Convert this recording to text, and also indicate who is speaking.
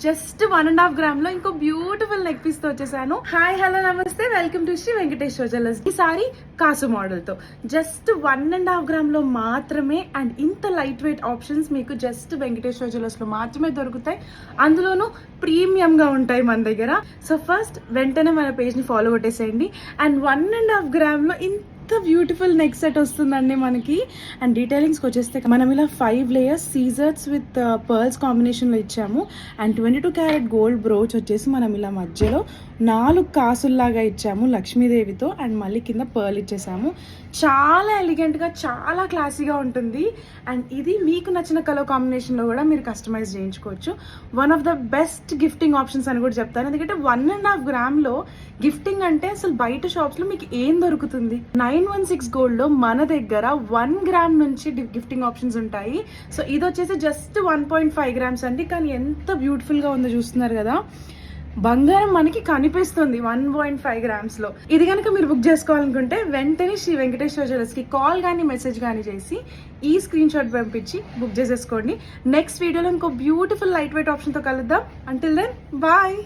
Speaker 1: Just 1.5 gram లో ఇంకో beautiful neck piece తో వచ్చేసాను. హాయ్ హలో నమస్తే, welcome to Shri Venkateshwara jewellers. ఈ సారీ కాసు మోడల్ తో జస్ట్ 1.5 గ్రామ్ లో మాత్రమే, అండ్ ఇంత లైట్ వెయిట్ ఆప్షన్స్ మీకు జస్ట్ వెంకటేశ్వర జ్యువెలర్స్ లో మాత్రమే దొరుకుతాయి. అందులోనూ ప్రీమియం గా ఉంటాయి మన దగ్గర. సో ఫస్ట్ వెంటనే మన పేజ్ ని ఫాలో కొట్టేసేయండి. అండ్ 1.5 గ్రామ్ లో ఇంత బ్యూటిఫుల్ నెక్ సెట్ వస్తుందండి మనకి. అండ్ డీటెయిలింగ్స్కి వచ్చేస్తే మనం ఇలా 5 లేయర్స్ సీజర్స్ విత్ పర్ల్స్ కాంబినేషన్లో ఇచ్చాము. అండ్ 22 క్యారెట్ గోల్డ్ బ్రోచ్ వచ్చేసి మనం ఇలా మధ్యలో 4 కాసుల్లాగా ఇచ్చాము లక్ష్మీదేవితో. అండ్ మళ్ళీ కింద పర్ల్ ఇచ్చేసాము. చాలా ఎలిగెంట్గా, చాలా క్లాసీగా ఉంటుంది. అండ్ ఇది మీకు నచ్చిన కలర్ కాంబినేషన్లో కూడా మీరు కస్టమైజ్ చేయించుకోవచ్చు. One of the best gifting options అని కూడా చెప్తాను. ఎందుకంటే 1.5 గ్రామ్లో గిఫ్టింగ్ అంటే అసలు బయట షాప్స్లో మీకు ఏం దొరుకుతుంది? 916 గోల్డ్లో మన దగ్గర 1 గ్రామ్ నుంచి గిఫ్టింగ్ ఆప్షన్స్ ఉంటాయి. సో ఇది వచ్చేసి జస్ట్ 1.5 గ్రామ్స్ అండి. కానీ ఎంత బ్యూటిఫుల్గా ఉందో చూస్తున్నారు కదా. బంగారం మనకి కనిపిస్తుంది 1.5 గ్రామ్స్లో. ఇది కనుక మీరు బుక్ చేసుకోవాలనుకుంటే వెంటనే శ్రీ వెంకటేశ్వర జ్యువెలర్స్కి కాల్ కానీ మెసేజ్ కానీ చేసి ఈ స్క్రీన్ షాట్ పంపించి బుక్ చేసేసుకోండి. నెక్స్ట్ వీడియోలో ఇంకో బ్యూటిఫుల్ లైట్ వెయిట్ ఆప్షన్తో కలుద్దాం. Until then bye.